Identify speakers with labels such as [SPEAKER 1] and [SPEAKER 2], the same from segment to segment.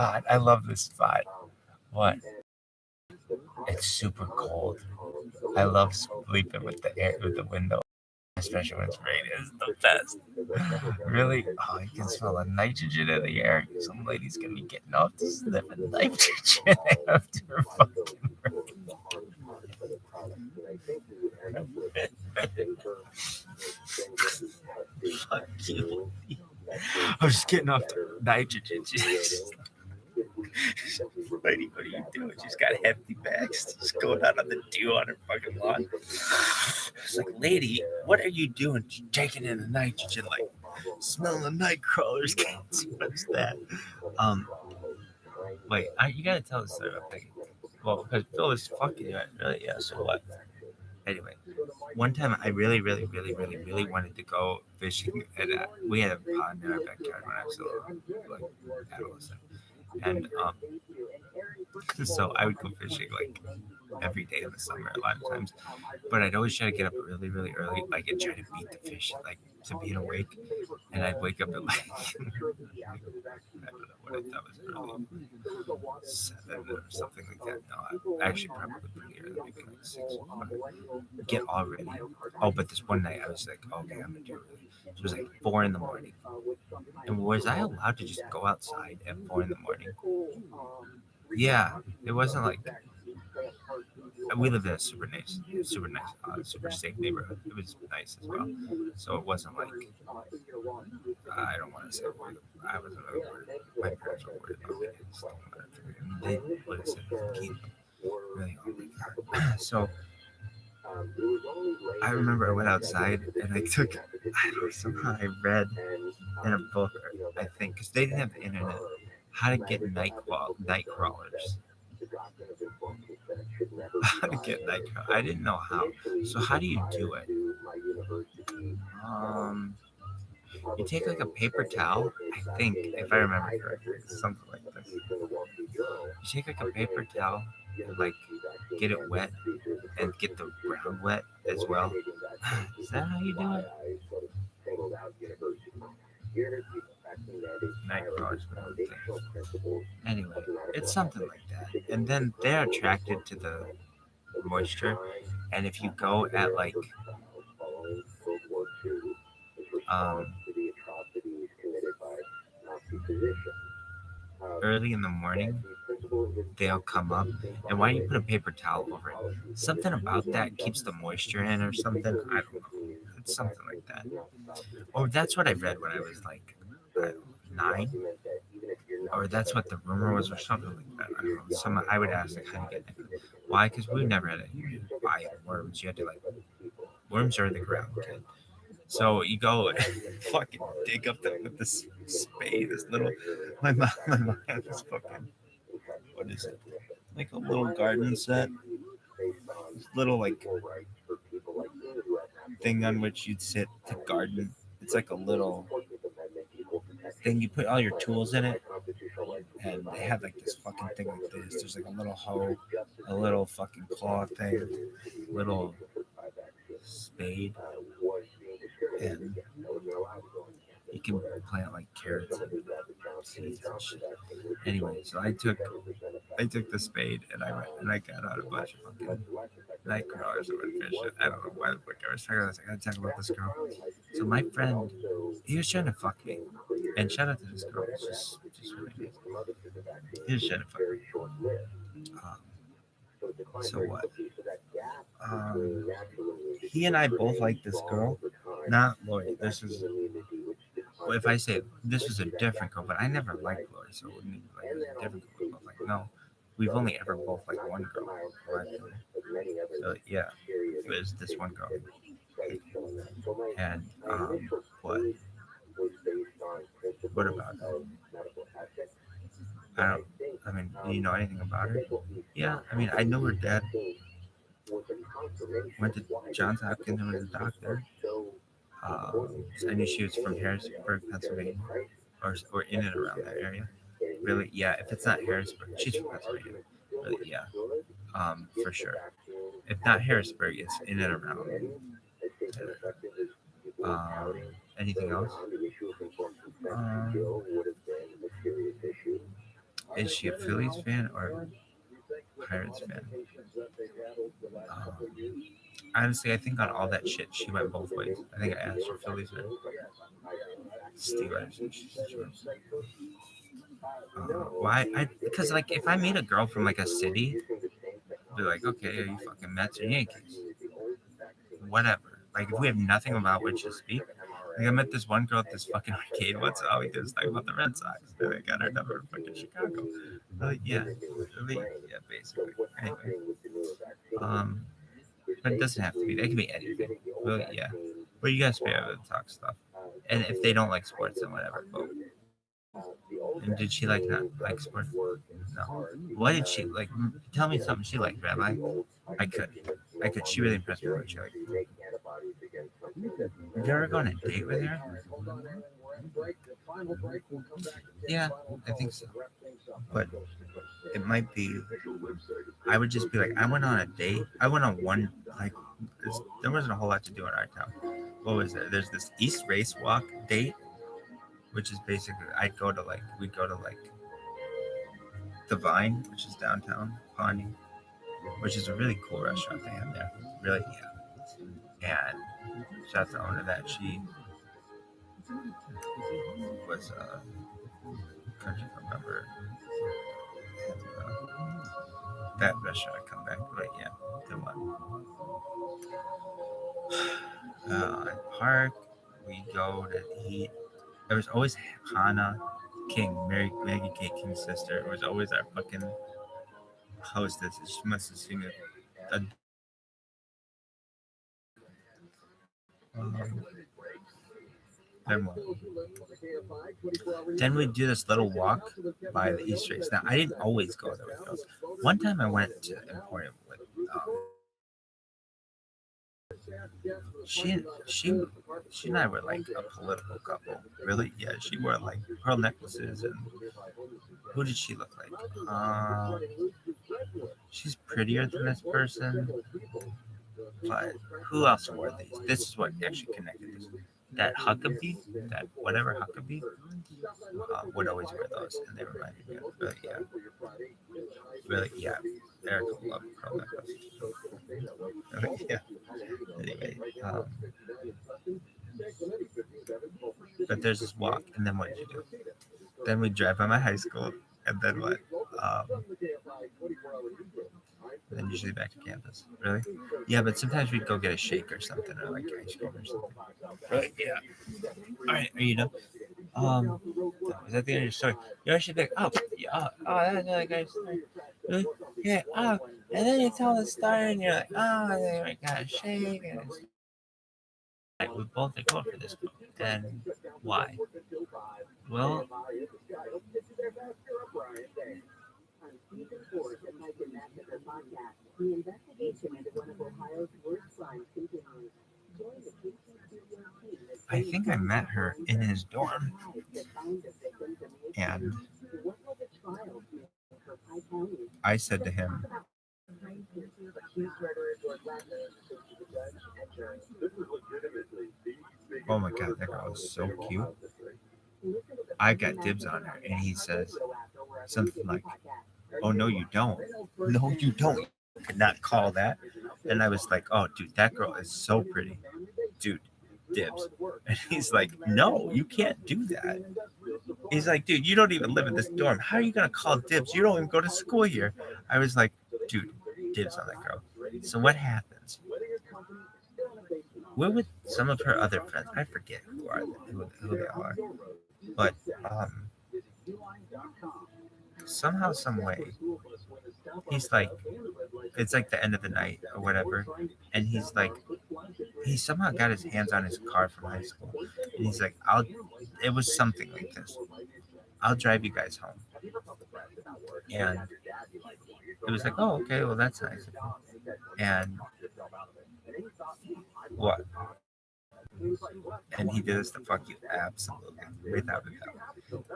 [SPEAKER 1] God, I love this spot. What? It's super cold. I love sleeping with the air, with the window, especially when it's raining. It's the best. Really? Oh, you can smell the nitrogen in the air. Some lady's gonna be getting off to sniff nitrogen after fucking fuck you. I was just getting off the nitrogen. Lady, what are you doing? She's got hefty bags. Just going out on the dew on her fucking lawn. It's like, lady, what are you doing? Taking in the nitrogen, like smelling the night crawlers. What's that? Um, wait, you gotta tell the story about Peggy. Well, because Phil is fucking you, really. Yeah. So what? Anyway, one time I really wanted to go fishing, and we had a pond in our backyard when I was like adolescent, and so I would go fishing like every day in the summer a lot of times, but I'd always try to get up really early, like and try to beat the fish, like to being awake, and I'd wake up at like I don't know what I thought was early, 7 or something like that. No, actually probably pretty early, maybe like 6. Get all ready. Oh, but this one night I was like, okay, I'm gonna do it early. So it was like 4 in the morning, and was I allowed to just go outside at 4 in the morning? Yeah, it wasn't like we lived in a super safe neighborhood. It was nice as well. So it wasn't like I don't want to say worried. I wasn't really worried. My parents were worried about me. I just don't want to figure it. They would have said keep really on my car. So I remember I went outside and I took. I don't know, somehow I read in a book, I think, because they didn't have the internet, how to get night crawlers. How to get night crawlers. I didn't know how. So how do you do it? Um, you take like a paper towel, I think, if I remember correctly, something like this. You take like a paper towel and like get it wet and get the ground wet as well. Is that how you do it? Night crawlers, anyway, it's something like that. And then they're attracted to the moisture. And if you go at like um, early in the morning, they'll come up. And why do you put a paper towel over it? Something about that keeps the moisture in or something. I don't know. It's something like that. Or that's what I read when I was like, I don't know, 9. Or that's what the rumor was, or something like that. I don't know. I would ask like how to get it. Why? Because we never had any buy worms. You had to like worms are in the ground, kid. So you go and fucking dig up with this spade, this little. My mom had this fucking, what is it? Like a little garden set, this little like thing on which you'd sit to garden. It's like a little thing. You put all your tools in it, and they have like this fucking thing like this. There's like a little hoe, a little fucking claw thing, little spade, and you can plant like carrots and seeds and shit. Anyway, so I took the spade and I went and I got out a bunch of fucking night crawlers and went fishing. I don't know why the fuck I was talking about this. I gotta talk about this girl. So my friend, he was trying to fuck me. And shout out to this girl. It's just really nice. He was trying to fuck me. So what? Um, he and I both like this girl. Not Lori. This is. Well, if I say this was a different girl, but I never liked Lori, so it wouldn't even like it was a different girl. But like, no, we've only ever both liked one girl. So yeah, it was this one girl. And what? What about her? I don't. I mean, do you know anything about her? Yeah, I mean, I know her dad went to Johns Hopkins and was a doctor. So I knew she was from Harrisburg, Pennsylvania, or in and around that area. Really, yeah. If it's not Harrisburg, she's from Pennsylvania. Really, yeah. For sure. If not Harrisburg, it's in and around. Um, anything else? Um, Is she a Phillies fan or Pirates fan? Um, Honestly, I think on all that shit, she went both ways. I think I asked her Phillies fan, Steelers. Why? Because like if I meet a girl from like a city, I'd be like, okay, are you fucking Mets or Yankees? Whatever. Like if we have nothing about which to speak. Like I met this one girl at this fucking arcade once. All we did was talk about the Red Sox. And I got her number in fucking Chicago. Yeah, yeah, basically. Anyway, um, but it doesn't have to be. It can be anything. Well, yeah. But you guys be able to talk stuff. And if they don't like sports, then whatever. But and did she like not like sports? No. What did she like? Tell me something she liked, Rabbi. I could. I could. She really impressed me when she liked. Did you ever go on a date with her? Yeah, I think so. But it might be. I would just be like, I went on a date. I went on one like. There wasn't a whole lot to do in our town. What was there? There's this East Race Walk date, which is basically we'd go to like the Vine, which is downtown Pawnee, which is a really cool restaurant they have there. Really, yeah. And shout out to the owner of that. She was country remember that restaurant I come back, but yeah, the one. Park, we go to eat. There was always Hannah King, Maggie King's sister. It was always our fucking hostess. She must have seen it. Um, then what? Then we do this little walk by the East Race. Now I didn't always go there with girls. One time I went to Emporium with she and I were like a political couple. Really? Yeah, she wore like pearl necklaces and who did she look like? She's prettier than this person, but who else wore these? This is what actually connected us. That Huckabee, that whatever Huckabee, would always wear those, and they reminded me of really, yeah. Erica loved pearl necklaces. Yeah. Anyway, but there's this walk, and then what did you do? Then we drive by my high school, and then what? Then usually back to campus. Really? Yeah, but sometimes we'd go get a shake or something, or like ice cream or something. Really? Yeah. All right, are you done? Is that the end of your story? You always should be like, oh, yeah, that's another great story. Really? Yeah, and then you tell the story, and you're like, and then we got a shake, and it's like we both are going for this book. And why? Well, I think I met her in his dorm, and I said to him, "Oh my god, that girl is so cute. I got dibs on her." And he says something like, "Oh no, you don't. No, you don't. You could not call that." And I was like, "Oh, dude, that girl is so pretty, dude. Dibs." And he's like, "No, you can't do that." He's like, "Dude, you don't even live in this dorm. How are you gonna call dibs? You don't even go to school here." I was like, "Dude, dibs on that girl." So what happens? We're with some of her other friends. I forget who they are, but somehow, some way, he's like, it's like the end of the night or whatever, and he's like, he somehow got his hands on his car from high school, and he's like, it was something like this. I'll drive you guys home. And it was like, oh, okay, well, that's nice. And what? And he did this to fuck you, absolutely, without a doubt.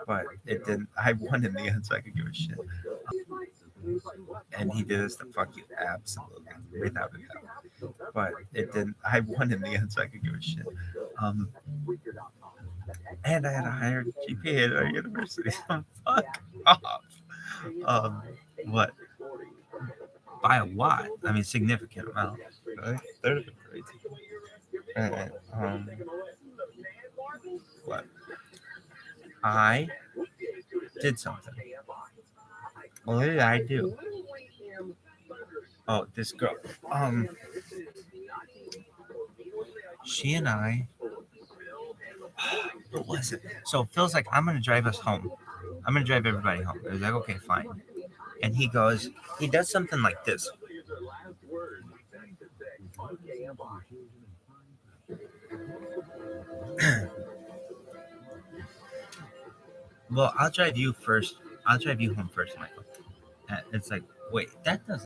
[SPEAKER 1] But it didn't. I won in the end, so I could give a shit. And he did this to fuck you, absolutely, without a doubt. But it didn't. I won in the end, so I could give a shit. And I had a higher GPA at our university. So fuck off. What? By a lot. I mean, significant amount. Right? That would have been crazy. And, what? I did something. What did I do? Oh, this girl. She and I. What was it? So Phil's like, I'm gonna drive us home. I'm gonna drive everybody home. I was like, okay, fine. And he goes, he does something like this. Well, I'll drive you first. I'll drive you home first, Michael. And it's like, wait, that doesn't